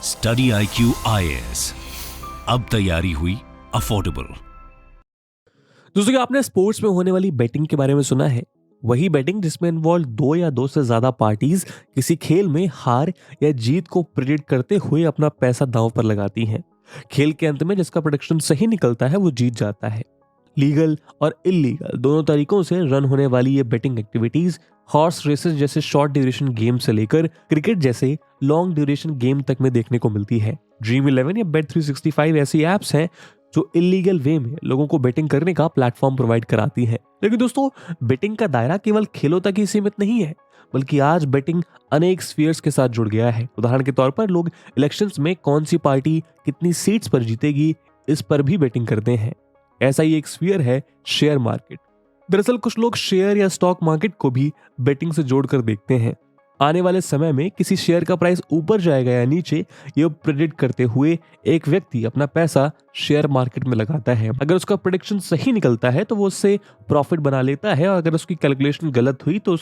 Study IQ IAS, अब तैयारी हुई अफोर्डेबल। दोस्तों, क्या आपने स्पोर्ट्स में होने वाली बेटिंग के बारे में सुना है? वही बेटिंग जिसमें इन्वॉल्व दो या दो से ज्यादा पार्टीज किसी खेल में हार या जीत को प्रेडिक्ट करते हुए अपना पैसा दांव पर लगाती हैं। खेल के अंत में जिसका प्रेडिक्शन सही निकलता है वो जीत जाता है। लीगल और इलीगल दोनों तरीकों से रन होने वाली ये बेटिंग एक्टिविटीज हॉर्स रेसेस जैसे शॉर्ट ड्यूरेशन गेम से लेकर क्रिकेट जैसे लॉन्ग ड्यूरेशन गेम तक में देखने को मिलती है। ड्रीम 11 या बेट 365 ऐसी एप्स हैं जो इलीगल वे में लोगों को बेटिंग करने का प्लेटफॉर्म प्रोवाइड कराती है। लेकिन दोस्तों, बेटिंग का दायरा केवल खेलों तक ही सीमित नहीं है, बल्कि आज बेटिंग अनेक स्फीयर्स के साथ जुड़ गया है। उदाहरण के तौर पर लोग इलेक्शंस में कौन सी पार्टी कितनी सीट्स पर जीतेगी, इस पर भी बेटिंग करते हैं। ऐसा ही एक स्फीयर है शेयर मार्केट। दरअसल कुछ लोग शेयर या स्टॉक मार्केट को भी बेटिंग से जोड़कर देखते हैं। आने वाले समय में किसी शेयर का प्राइस ऊपर जाएगा या नीचे, ये प्रेडिक्ट करते हुए एक व्यक्ति अपना पैसा शेयर मार्केट में लगाता है। अगर उसका प्रेडिक्शन सही निकलता है तो वो उससे प्रॉफिट बना लेता है, और अगर उसकी कैलकुलेशन गलत हुई तो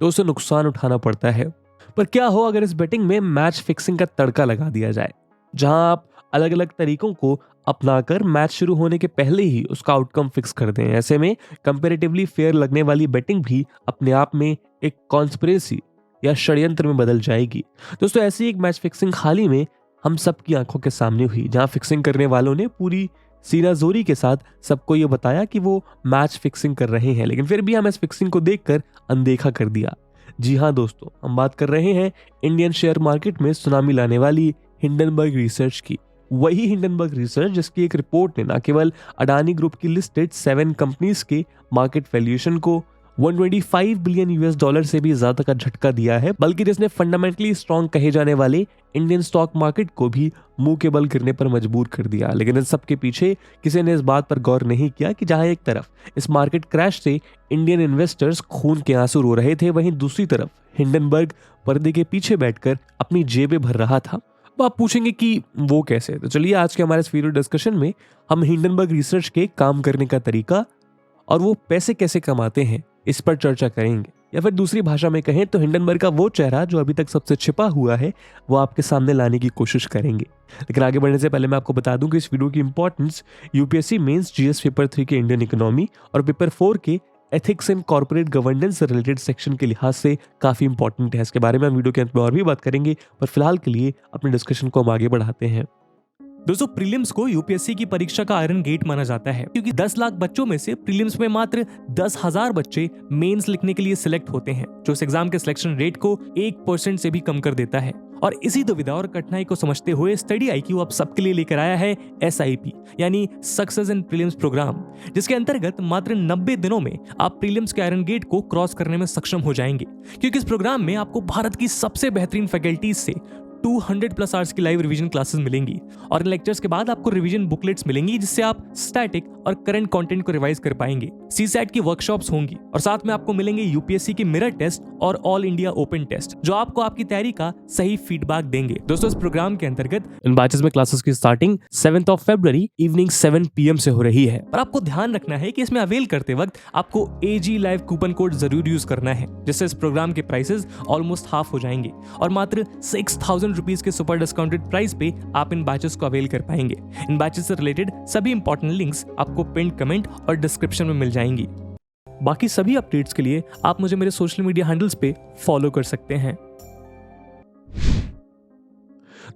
उसे नुकसान उठाना पड़ता है। पर क्या हो अगर इस बेटिंग में मैच फिक्सिंग का तड़का लगा दिया जाए, जहां आप अलग अलग तरीकों को अपनाकर मैच शुरू होने के पहले ही उसका आउटकम फिक्स कर दें। ऐसे में कंपैरेटिवली फेयर लगने वाली बेटिंग भी अपने आप में एक कॉन्स्पिरेसी या षड्यंत्र में बदल जाएगी। दोस्तों, ऐसी एक मैच फिक्सिंग हाल ही में हम सबकी आंखों के सामने हुई, जहां फिक्सिंग करने वालों ने पूरी सीनाजोरी के साथ सबको ये बताया कि वो मैच फिक्सिंग कर रहे हैं, लेकिन फिर भी हम इस फिक्सिंग को देखकर अनदेखा कर दिया। जी हाँ दोस्तों, हम बात कर रहे हैं इंडियन शेयर मार्केट में सुनामी लाने वाली हिंडनबर्ग रिसर्च की। वही हिंडनबर्ग रिसर्च जिसकी एक रिपोर्ट ने न केवल अडानी ग्रुप की लिस्टेड 7 कंपनीज के मार्केट वैल्यूएशन को 125 बिलियन US डॉलर से भी ज्यादा का झटका दिया है, बल्कि जिसने फंडामेंटली स्ट्रॉन्ग कहे जाने वाले इंडियन स्टॉक मार्केट को भी मुंह के बल गिरने पर मजबूर कर दिया। लेकिन इन सब के पीछे किसी ने इस बात पर गौर नहीं किया कि जहां एक तरफ इस मार्केट क्रैश से इंडियन इन्वेस्टर्स खून के आंसू रो रहे थे, वहीं दूसरी तरफ हिंडनबर्ग पर्दे के पीछे बैठकर अपनी जेबें भर रहा था। अब आप पूछेंगे कि वो कैसे? तो चलिए आज के हमारे इस वीडियो डिस्कशन में हम हिंडनबर्ग रिसर्च के काम करने का तरीका और वो पैसे कैसे कमाते हैं इस पर चर्चा करेंगे, या फिर दूसरी भाषा में कहें तो हिंडनबर्ग का वो चेहरा जो अभी तक सबसे छिपा हुआ है वो आपके सामने लाने की कोशिश करेंगे। लेकिन आगे बढ़ने से पहले मैं आपको बता दूं कि इस वीडियो की importance UPSC mains GS paper 3 के इंडियन इकोनॉमी और पेपर 4 के एथिक्स एंड कॉर्पोरेट गवर्नेंस से रिलेटेड सेक्शन के लिहाज से काफी इंपॉर्टेंट है। इसके बारे में हम वीडियो के अंत में और भी बात करेंगे, पर फिलहाल के लिए अपने डिस्कशन को हम आगे बढ़ाते हैं। दोस्तों, प्रीलिम्स को यूपीएससी की परीक्षा का आयरन गेट माना जाता है, क्योंकि 10 लाख बच्चों में से प्रीलिम्स में मात्र 10,000 बच्चे मेंस लिखने के लिए सिलेक्ट होते हैं, जो इस एग्जाम के सिलेक्शन रेट को 1% से भी कम कर देता है। और इसी दुविधा और कठिनाई को समझते हुए स्टडी IQ आप सबके लिए लेकर आया है SIP यानी सक्सेस इन प्रीलिम्स प्रोग्राम, जिसके अंतर्गत मात्र 90 दिनों में आप प्रीलिम्स के आयरन गेट को क्रॉस करने में सक्षम हो जाएंगे। क्योंकि इस प्रोग्राम में आपको भारत की सबसे बेहतरीन फैकल्टीज से 200+ आवर्स की लाइव रिवीजन क्लासेस मिलेंगी, और इन लेक्चर्स के बाद आपको रिवीजन बुकलेट्स मिलेंगी, जिससे आप स्टैटिक और करंट कंटेंट को रिवाइज कर पाएंगे। CSAT की वर्कशॉप्स होंगी, और साथ में आपको मिलेंगे यूपीएससी की मिरर टेस्ट और ऑल इंडिया ओपन टेस्ट, जो आपको आपकी तैयारी का सही फीडबैक देंगे। दोस्तों, इस प्रोग्राम के अंतर्गत इन बैचेस में क्लासेस की स्टार्टिंग 7 फरवरी इवनिंग 7 PM से हो रही है। पर आपको ध्यान रखना है कि इसमें अवेल करते वक्त आपको AG लाइव कूपन कोड जरूर यूज करना है, जिससे इस प्रोग्राम के प्राइसेस ऑलमोस्ट हाफ हो जाएंगे, और मात्र 6,000 रुपीज के सुपर डिस्काउंटेड प्राइस पे आप इन बैचेस को अवेल कर पाएंगे। इन बैचेस से रिलेटेड सभी इंपॉर्टेंट लिंक्स आपको पिन्ड कमेंट और डिस्क्रिप्शन में मिल जाएंगी। बाकी सभी अपडेट्स के लिए आप मुझे मेरे सोशल मीडिया हैंडल्स पे फॉलो कर सकते हैं।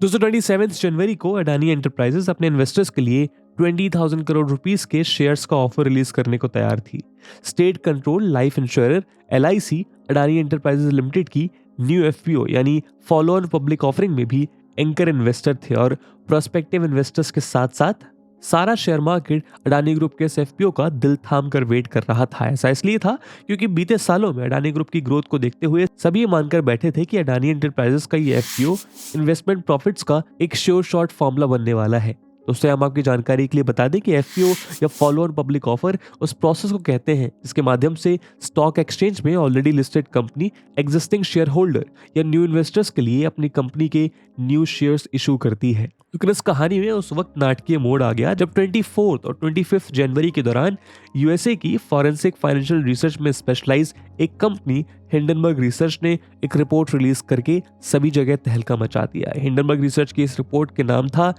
दोस्तों, 27 जनवरी को अडानी एंटरप्राइजेस अपने इन्वेस्टर्स के लिए 20,000 करोड़ रुपीस के शेयर्स का ऑफर रिलीज करने को तैयार थी। State control life insurer LIC Adani enterprises limited की न्यू FPO यानी फॉलो ऑन पब्लिक ऑफरिंग में भी एंकर इन्वेस्टर थे, और प्रोस्पेक्टिव इन्वेस्टर्स के साथ साथ सारा शेयर मार्केट अडानी ग्रुप के इस FPO का दिल थाम कर वेट कर रहा था। ऐसा इसलिए था क्योंकि बीते सालों में अडानी ग्रुप की ग्रोथ को देखते हुए सभी ये मानकर बैठे थे कि अडानी एंटरप्राइजेस का ये FPO इन्वेस्टमेंट प्रॉफिट्स का एक श्योर शॉर्ट फॉर्मूला बनने वाला है। दोस्तों हम आपकी जानकारी के लिए बता दें कि एफपीओ या फॉलो ऑन पब्लिक ऑफर उस प्रोसेस को कहते हैं जिसके माध्यम से स्टॉक एक्सचेंज में already listed company existing share holder या न्यू इन्वेस्टर्स के लिए अपनी कंपनी के न्यू शेयर्स इशू करती है। लेकिन इस कहानी में उस वक्त नाटकीय मोड़ आ गया जब 24 और 25 जनवरी के दौरान यूएसए की फॉरेंसिक फाइनेंशियल रिसर्च में स्पेशलाइज एक कंपनी हिंडनबर्ग रिसर्च ने एक रिपोर्ट रिलीज करके सभी जगह तहलका मचा दिया। हिंडनबर्ग रिसर्च की इस रिपोर्ट के नाम था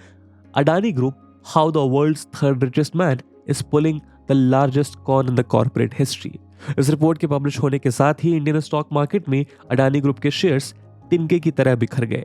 Adani group, how the world's third richest man is pulling the largest con in the corporate history. इस रिपोर्ट के पब्लिश होने के साथ ही इंडियन स्टॉक मार्केट में अडानी ग्रुप के शेयर्स तिनके की तरह बिखर गए।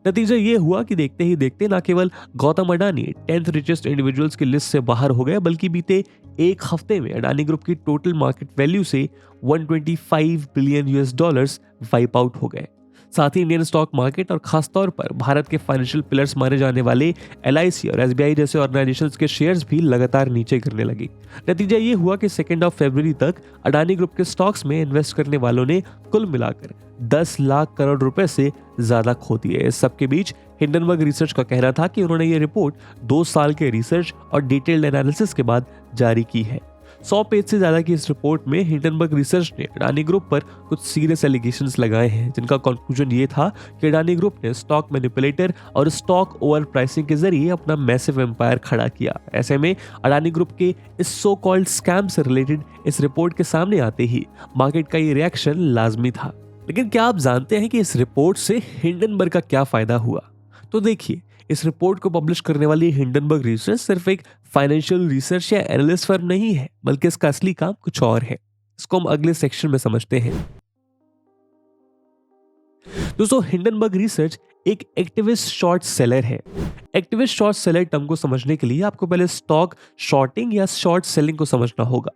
नतीजा ये हुआ कि देखते ही देखते न केवल Gautam Adani 10th richest individuals की लिस्ट से बाहर हो गए, बल्कि बीते एक हफ्ते में अडानी ग्रुप की टोटल मार्केट वैल्यू से 125 billion US dollars wipe out हो गए। साथ ही इंडियन स्टॉक मार्केट और खासतौर पर भारत के फाइनेंशियल पिलर्स माने जाने वाले एलआईसी और एसबीआई जैसे ऑर्गेनाइजेशंस के शेयर्स भी लगातार नीचे गिरने लगे। नतीजा ये हुआ कि 2 फरवरी तक अडानी ग्रुप के स्टॉक्स में इन्वेस्ट करने वालों ने कुल मिलाकर 10 लाख करोड़ रुपए से ज्यादा खो दिए। इस सबके बीच हिंडनबर्ग रिसर्च का कहना था कि उन्होंने ये रिपोर्ट 2 साल के रिसर्च और डिटेल्ड एनालिसिस के बाद जारी की है। 100 पेज से ज्यादा की इस रिपोर्ट में हिंडनबर्ग रिसर्च ने अडानी ग्रुप पर कुछ सीरियस एलिगेशंस लगाए हैं, जिनका कंक्लूजन ये था कि अडानी ग्रुप ने स्टॉक मैनिपुलेटर और स्टॉक ओवर प्राइसिंग के जरिए अपना मैसिव एम्पायर खड़ा किया। ऐसे में अडानी ग्रुप के इस सो कॉल्ड स्कैम से रिलेटेड इस रिपोर्ट के सामने आते ही मार्केट का ये रिएक्शन लाजमी था। लेकिन क्या आप जानते हैं कि इस रिपोर्ट से हिंडनबर्ग का क्या फायदा हुआ? तो देखिए, इस रिपोर्ट को पब्लिश करने वाली हिंडनबर्ग रिसर्च सिर्फ एक फाइनेंशियल रिसर्च या एनालिस्ट फर्म नहीं है, बल्कि इसका असली काम कुछ और है। इसको हम अगले सेक्शन में समझते हैं। दोस्तों, हिंडनबर्ग रिसर्च एक एक्टिविस्ट शॉर्ट सेलर है। एक्टिविस्ट शॉर्ट सेलर टर्म को समझने के लिए आपको पहले स्टॉक शॉर्टिंग या शॉर्ट सेलिंग को समझना होगा।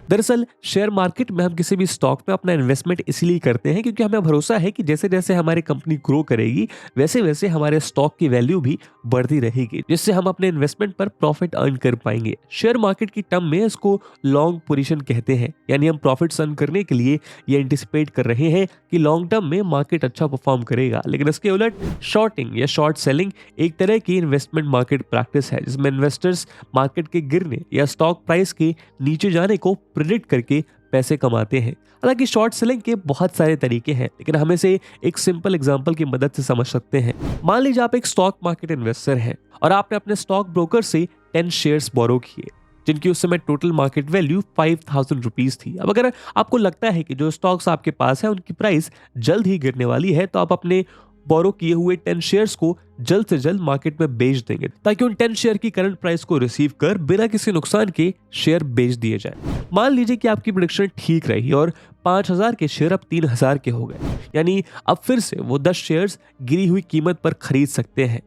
दरअसल शेयर मार्केट में हम किसी भी स्टॉक में अपना इन्वेस्टमेंट इसलिए करते हैं क्योंकि हमें भरोसा है कि जैसे जैसे हमारी कंपनी ग्रो करेगी वैसे वैसे हमारे स्टॉक की वैल्यू भी बढ़ती रहेगी, जिससे हम अपने इन्वेस्टमेंट पर प्रॉफिट अर्न कर पाएंगे। शेयर मार्केट की टर्म में इसको लॉन्ग पोजीशन कहते हैं, यानी हम प्रॉफिट अर्न करने के लिए ये एंटिसिपेट कर रहे हैं कि लॉन्ग टर्म में मार्केट अच्छा परफॉर्म करेगा। लेकिन इसके उलट शॉर्टिंग या शॉर्ट सेलिंग एक तरह की इन्वेस्टमेंट मार्केट प्रैक्टिस है जिसमें इन्वेस्टर्स मार्केट के गिरने या स्टॉक प्राइस के नीचे जाने को प्रेडिक्ट करके पैसे कमाते हैं। हालांकि शॉर्ट सेलिंग के बहुत सारे तरीके हैं, लेकिन हम इसे एक सिंपल एग्जांपल की मदद से समझ सकते हैं। मान लीजिए आप एक स्टॉक मार्केट इन्वेस्टर हैं और आपने अपने स्टॉक ब्रोकर से 10 शेयर्स बोरो किए जिनकी उस समय टोटल मार्केट वैल्यू 5000 रुपीज थी। अब अगर आपको लगता है कि जो स्टॉक्स आपके पास है उनकी प्राइस जल्द ही गिरने वाली है, तो आप अपने बोरो किए हुए 10 शेयर्स को जल्द से जल्द मार्केट में बेच देंगे ताकि उन 10 शेयर की करंट प्राइस को रिसीव कर बिना किसी नुकसान के शेयर बेच दिए जाए। मान लीजिए कि आपकी प्रेडिक्शन ठीक रही और 5000 के शेयर अब 3000 के हो गए, यानी अब फिर से वो 10 शेयर्स गिरी हुई कीमत पर खरीद सकते हैं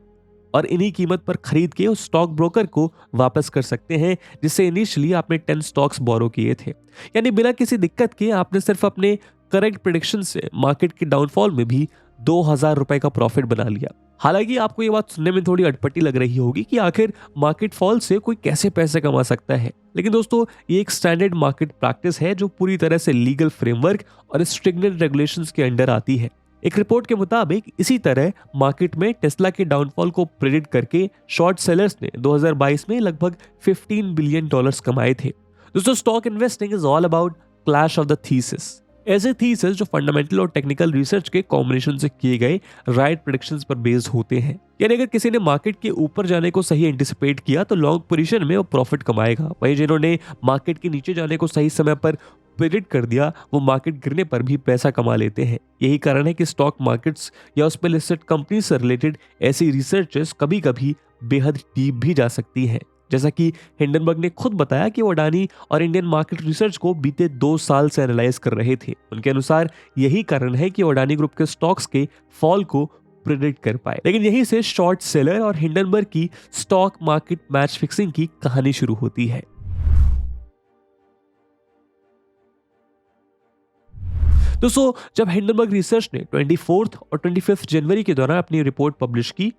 और इन्हीं कीमत पर खरीद के उस स्टॉक ब्रोकर को वापस कर सकते हैं जिससे इनिशियली आपने 10 स्टॉक्स बोरो किए थे। यानी बिना किसी दिक्कत के आपने सिर्फ अपने करेक्ट प्रेडिक्शन से मार्केट के डाउनफॉल में भी 2000 रुपए का प्रॉफिट बना लिया। हालांकि आपको ये बात सुनने में थोड़ी अटपटी लग रही होगी कि आखिर मार्केट फॉल से कोई कैसे पैसे कमा सकता है, लेकिन दोस्तों ये एक स्टैंडर्ड मार्केट प्रैक्टिस है जो पूरी तरह से लीगल फ्रेमवर्क और स्ट्रिक्टेड रेगुलेशंस के अंडर आती है। एक रिपोर्ट के मुताबिक इसी तरह मार्केट में टेस्ला के डाउनफॉल को प्रेडिक्ट करके शॉर्ट सेलर्स ने 2022 में लगभग $15 बिलियन कमाए थे। दोस्तों, stock investing is all about clash of the thesis. ऐसे थीसिस जो फंडामेंटल और टेक्निकल रिसर्च के कॉम्बिनेशन से किए गए राइट प्रेडिक्शंस पर बेस्ड होते हैं। यानी अगर किसी ने मार्केट के ऊपर जाने को सही एंटिसिपेट किया तो लॉन्ग पोजीशन में वो प्रॉफिट कमाएगा, वहीं जिन्होंने मार्केट के नीचे जाने को सही समय पर प्रेडिक्ट कर दिया वो मार्केट गिरने पर भी पैसा कमा लेते हैं। यही कारण है कि स्टॉक मार्केट्स या उस पर लिस्टेड कंपनी से रिलेटेड ऐसी रिसर्चेस कभी कभी बेहद डीप भी जा सकती हैं। जैसा कि हिंडनबर्ग ने खुद बताया कि वो अडानी और इंडियन मार्केट रिसर्च को बीते 2 साल से एनालाइज कर रहे थे। उनके अनुसार यही कारण है कि वो अडानी ग्रुप के स्टॉक्स के फॉल को प्रेडिक्ट कर पाए। लेकिन यहीं से शॉर्ट सेलर और हिंडनबर्ग की स्टॉक मार्केट मैच फिक्सिंग की कहानी शुरू होती है। दोस्तों, जब हिंडनबर्ग रिसर्च ने 24 और 25 जनवरी के दौरान अपनी रिपोर्ट पब्लिश की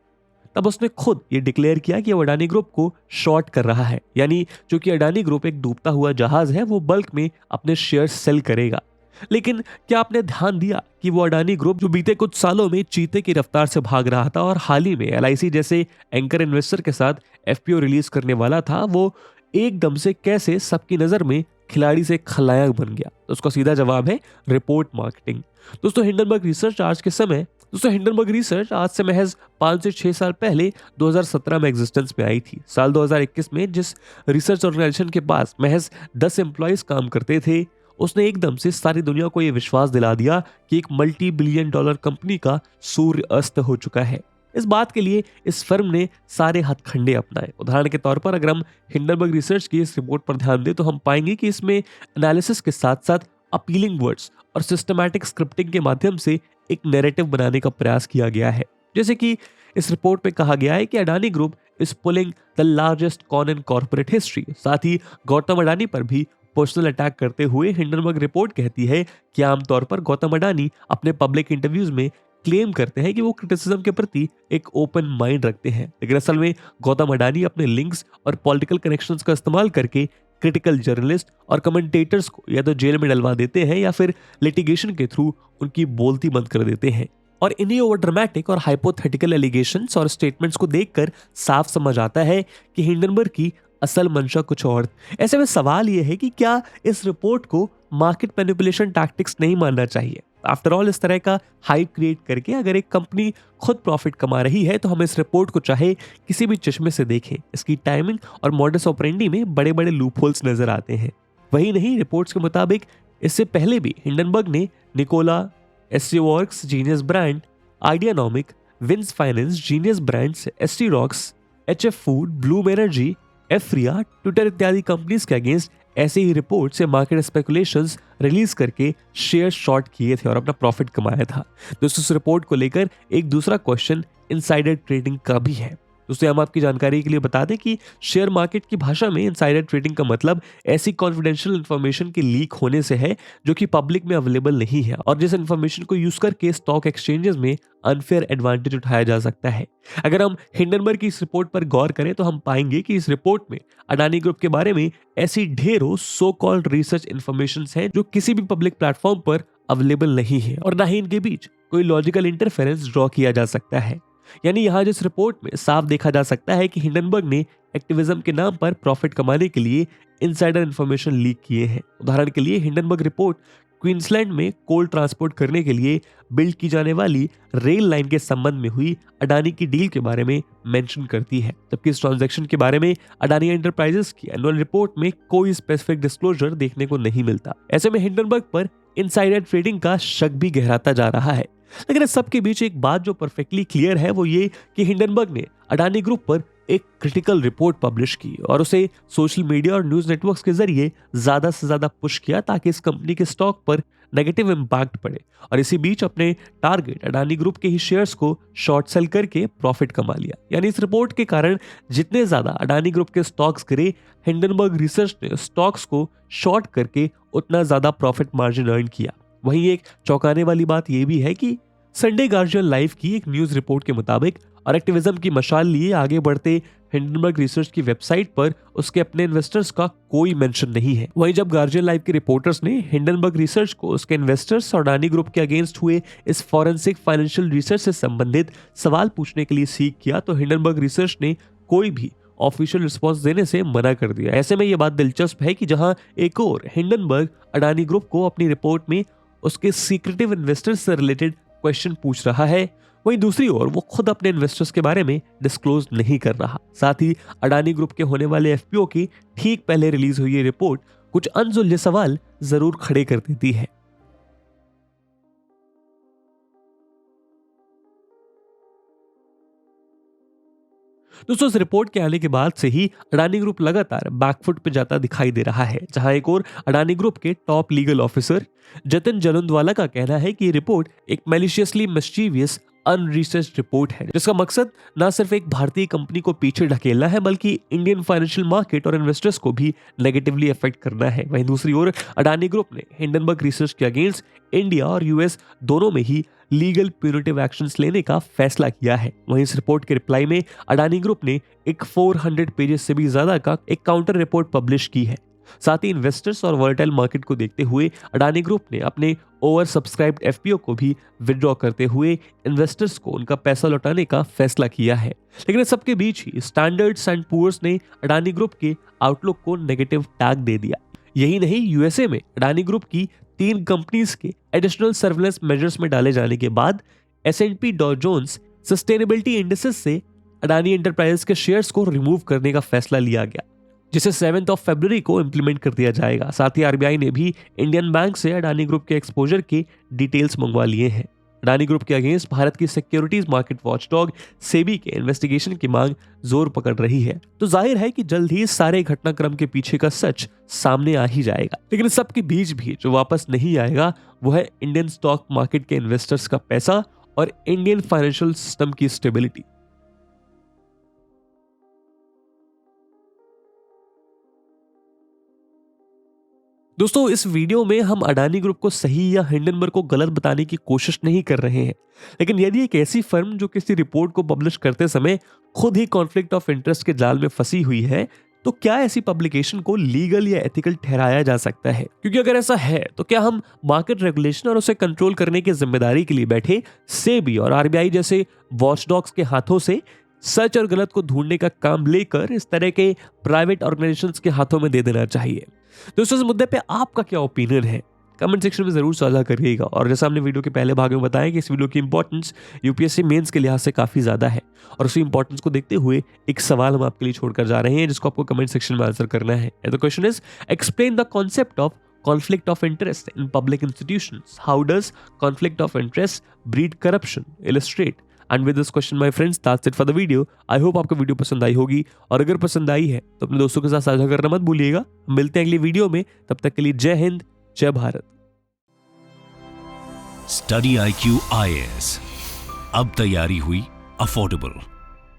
तब उसने खुद ये डिक्लेयर किया कि वो अडानी ग्रुप को शॉर्ट कर रहा है, यानी जो कि अडानी ग्रुप एक डूबता हुआ जहाज है वो बल्क में अपने शेयर सेल करेगा। लेकिन क्या आपने ध्यान दिया कि वो अडानी ग्रुप जो बीते कुछ सालों में चीते की रफ्तार से भाग रहा था और हाल ही में एलआईसी जैसे एंकर इन्वेस्टर के साथ एफपीओ रिलीज करने वाला था, वो एकदम से कैसे सबकी नजर में खिलाड़ी से खलनायक बन गया? तो उसका सीधा जवाब है रिपोर्ट मार्केटिंग। दोस्तों हिंडनबर्ग रिसर्च आज से महज 5 से 6 साल पहले 2017 में एग्जिस्टेंस में आई थी। साल 2021 में जिस रिसर्च ऑर्गेनाइजेशन के पास महज 10 एम्प्लॉयज काम करते थे, उसने एकदम से सारी दुनिया को यह विश्वास दिला दिया कि एक मल्टी बिलियन डॉलर कंपनी का सूर्य अस्त हो चुका है। इस बात के लिए इस फर्म ने सारे हथकंडे अपनाए। उदाहरण के तौर पर अगर हम हिंडनबर्ग रिसर्च की इस रिपोर्ट पर ध्यान दें तो हम पाएंगे कि इसमें एनालिसिस के साथ साथ अपीलिंग वर्ड्स और सिस्टमैटिक स्क्रिप्टिंग के माध्यम से एक नैरेटिव बनाने का प्रयास किया गया है। जैसे कि इस रिपोर्ट में कहा गया है कि Adani group is pulling the largest con in corporate history. साथ ही गौतम अडानी पर भी पर्सनल अटैक करते हुए हिंडनबर्ग रिपोर्ट कहती है कि आमतौर पर गौतम अडानी अपने पब्लिक इंटरव्यूज में क्लेम करते हैं कि वो क्रिटिसिज्म के प्रति एक ओपन माइंड रखते हैं, लेकिन असल में गौतम अडानी अपने लिंक्स और पॉलिटिकल कनेक्शंस का इस्तेमाल करके क्रिटिकल जर्नलिस्ट और कमेंटेटर्स को या तो जेल में डलवा देते हैं या फिर लिटिगेशन के थ्रू उनकी बोलती बंद कर देते हैं। और इन्हीं ओवर ड्रामेटिक और हाइपोथेटिकल एलिगेशंस और स्टेटमेंट्स को देखकर साफ समझ आता है कि हिंडनबर्ग की असल मंशा कुछ और। ऐसे में सवाल यह है कि क्या इस रिपोर्ट को मार्केट मैनिपुलेशन टैक्टिक्स नहीं मानना चाहिए? आफ्टर ऑल इस तरह का हाइप क्रिएट करके अगर एक कंपनी खुद प्रॉफिट कमा रही है तो हम इस रिपोर्ट को चाहे किसी भी चश्मे से देखें, इसकी टाइमिंग और मॉडस ऑपरेंडी में बड़े बड़े लूपहोल्स नजर आते हैं। वही नहीं, रिपोर्ट्स के मुताबिक इससे पहले भी हिंडनबर्ग ने Nikola, SCWorx, Genius Brand, Ideanomics, Wins Finance, Genius Brands, ST Rocks, HF Food, Bloom Energy, एफ्रिया, ट्विटर इत्यादि कंपनीज के अगेंस्ट ऐसे ही रिपोर्ट से मार्केट स्पेकुलेशंस रिलीज करके शेयर शॉर्ट किए थे और अपना प्रॉफिट कमाया था। दोस्तों इस रिपोर्ट को लेकर एक दूसरा क्वेश्चन इनसाइडर ट्रेडिंग का भी है। दोस्तों हम आपकी जानकारी के लिए बता दें कि शेयर मार्केट की भाषा में इनसाइडर ट्रेडिंग का मतलब ऐसी कॉन्फिडेंशियल इंफॉर्मेशन के लीक होने से है जो कि पब्लिक में अवेलेबल नहीं है और जिस इंफॉर्मेशन को यूज करके स्टॉक एक्सचेंजेस में अनफेयर एडवांटेज उठाया जा सकता है। अगर हम हिंडनबर्ग की इस रिपोर्ट पर गौर करें तो हम पाएंगे कि इस रिपोर्ट में अडानी ग्रुप के बारे में ऐसी ढेरों सो कॉल्ड रिसर्च इंफॉर्मेशन है जो किसी भी पब्लिक प्लेटफॉर्म पर अवेलेबल नहीं है और ना ही इनके बीच कोई लॉजिकल इंटरफेरेंस ड्रॉ किया जा सकता है। यानी यहाँ जिस रिपोर्ट में साफ देखा जा सकता है कि हिंडनबर्ग ने एक्टिविज्म के नाम पर प्रॉफिट कमाने के लिए इनसाइडर इंफॉर्मेशन लीक किए हैं। उदाहरण के लिए हिंडनबर्ग रिपोर्ट क्वींसलैंड में कोल ट्रांसपोर्ट करने के लिए बिल्ड की जाने वाली रेल लाइन के संबंध में हुई अडानी की डील के बारे में मेंशन करती है, जबकि इस ट्रांजैक्शन के बारे में अडानी एंटरप्राइजेस की एनुअल रिपोर्ट में कोई स्पेसिफिक डिस्क्लोजर देखने को नहीं मिलता। ऐसे में हिंडनबर्ग पर इनसाइडर ट्रेडिंग का शक भी गहराता जा रहा है। लेकिन इस सबके बीच एक बात जो परफेक्टली क्लियर है वो ये कि हिंडनबर्ग ने अडानी ग्रुप पर एक क्रिटिकल रिपोर्ट पब्लिश की और उसे सोशल मीडिया और न्यूज नेटवर्क्स के जरिए ज्यादा से ज्यादा पुश किया ताकि इस कंपनी के स्टॉक पर नेगेटिव इंपैक्ट पड़े और इसी बीच अपने टारगेट अडानी ग्रुप के ही शेयर्स को शॉर्ट सेल करके प्रॉफिट कमा लिया। यानी इस रिपोर्ट के कारण जितने ज्यादा अडानी ग्रुप के स्टॉक्स गिरे, हिंडनबर्ग रिसर्च ने स्टॉक्स को शॉर्ट करके उतना ज्यादा प्रॉफिट मार्जिन अर्न किया। वहीं एक चौंकाने वाली बात यह भी है कि संडे गार्जियन लाइव की एक न्यूज रिपोर्ट के मुताबिक और एक्टिविज्म की मशाल लिए आगे बढ़ते हिंडनबर्ग रिसर्च की वेबसाइट पर उसके अपने इन्वेस्टर्स का कोई मेंशन नहीं है। वहीं जब गार्जियन लाइव के रिपोर्टर्स ने हिंडनबर्ग रिसर्च को उसके इन्वेस्टर्स और अडानी ग्रुप के अगेंस्ट हुए इस फॉरेंसिक फाइनेंशियल रिसर्च से संबंधित सवाल पूछने के लिए सीख किया तो हिंडनबर्ग रिसर्च ने कोई भी ऑफिशियल रिस्पांस देने से मना कर दिया। ऐसे में यह बात दिलचस्प है कि जहां एक और हिंडनबर्ग अडानी ग्रुप को अपनी रिपोर्ट में उसके सीक्रेटिव इन्वेस्टर्स से रिलेटेड क्वेश्चन पूछ रहा है, वहीं दूसरी ओर वो खुद अपने इन्वेस्टर्स के बारे में डिस्क्लोज नहीं कर रहा। साथ ही अडानी ग्रुप के होने वाले एफपीओ की ठीक पहले रिलीज हुई ये रिपोर्ट कुछ अनसुलझे सवाल जरूर खड़े कर देती है। दोस्तों इस रिपोर्ट के आने के बाद से ही अडानी ग्रुप लगातार बैकफुट पे जाता दिखाई दे रहा है, जहां एक और अडानी ग्रुप के टॉप लीगल ऑफिसर जतिन जलुंधवाला का कहना है कि ये रिपोर्ट एक मैलिशियसली मिस्चीवियस अनरिसर्च्ड रिपोर्ट है जिसका मकसद न सिर्फ एक भारतीय कंपनी को पीछे ढकेलना है बल्कि इंडियन फाइनेंशियल मार्केट और इन्वेस्टर्स को भी नेगेटिवली अफेक्ट करना है। वहीं दूसरी ओर अडानी ग्रुप ने हिंडनबर्ग रिसर्च के अगेंस्ट इंडिया और यूएस दोनों में ही लीगल प्यूनिटिव एक्शंस लेने का फैसला किया है। वहीं इस रिपोर्ट के रिप्लाई में अडानी ग्रुप ने एक 400 पेजेस से भी ज्यादा का एक काउंटर रिपोर्ट पब्लिश की है साथ ही इन्वेस्टर्स और वॉलेटाइल मार्केट को देखते हुए अडानी ग्रुप ने अपने ओवर सब्सक्राइब्ड एफपीओ को भी विड्रॉ करते हुए इन्वेस्टर्स को उनका पैसा लौटाने का फैसला किया है। लेकिन इस सबके बीच ही स्टैंडर्ड्स एंड पुअर्स ने अडानी ग्रुप के आउटलुक को नेगेटिव टैग दे दिया। यही नहीं, यूएसए में अडानी ग्रुप की 3 कंपनीज के एडिशनल सर्विलेंस मेजर्स में डाले जाने के बाद S&P डॉ जोन्स सस्टेनेबिलिटी इंडेक्सेस से अडानी एंटरप्राइजेस के शेयर्स को रिमूव करने का फैसला लिया गया, जिसे 7 फरवरी को इंप्लीमेंट कर दिया जाएगा। साथ ही आरबीआई ने भी इंडियन बैंक से अडानी ग्रुप के एक्सपोजर के डिटेल्स मंगवा लिए हैं। अडानी ग्रुप के अगेंस्ट भारत की सिक्योरिटीज मार्केट वॉचडॉग सेबी के इन्वेस्टिगेशन की मांग जोर पकड़ रही है। तो जाहिर है कि जल्द ही सारे घटनाक्रम के पीछे का सच सामने आ ही जाएगा। लेकिन इस सब के बीच भी जो वापस नहीं आएगा वो है इंडियन स्टॉक मार्केट के इन्वेस्टर्स का पैसा और इंडियन फाइनेंशियल सिस्टम की स्टेबिलिटी। दोस्तों, इस वीडियो में हम अडानी ग्रुप को सही या हिंडनबर्ग को गलत बताने की कोशिश नहीं कर रहे हैं, लेकिन यदि एक ऐसी फर्म जो किसी रिपोर्ट को पब्लिश करते समय खुद ही कॉन्फ्लिक्ट ऑफ इंटरेस्ट के जाल में फंसी हुई है, तो क्या ऐसी पब्लिकेशन को लीगल या एथिकल ठहराया जा सकता है? क्योंकि अगर ऐसा है तो क्या हम मार्केट रेगुलेशन और उसे कंट्रोल करने की जिम्मेदारी के लिए बैठे सेबी और आरबीआई जैसे वॉचडॉग्स के हाथों से सच और गलत को ढूंढने का काम लेकर इस तरह के प्राइवेट ऑर्गेनाइजेशंस के हाथों में दे देना चाहिए? दोस्तों, इस मुद्दे पे आपका क्या ओपिनियन है? कमेंट सेक्शन में जरूर साझा करिएगा। और जैसा हमने वीडियो के पहले भाग में बताया कि इस वीडियो की इंपॉर्टेंस यूपीएससी मेंस के लिहाज से काफी ज्यादा है, और उसी इंपॉर्टेंस को देखते हुए एक सवाल हम आपके लिए छोड़कर जा रहे हैं जिसको आपको कमेंट सेक्शन में आंसर करना है। The question is, explain the concept of conflict of interest in public institutions. How does conflict of interest breed corruption? Illustrate. And with this question, my friends, that's it for the video. I hope आपको video पसंद आई होगी, और अगर पसंद आई है तो अपने दोस्तों के साथ साझा करना मत भूलिएगा। मिलते हैं अगली वीडियो में, तब तक के लिए जय हिंद, जय भारत। स्टडी IQ IAS, अब तैयारी हुई अफोर्डेबल।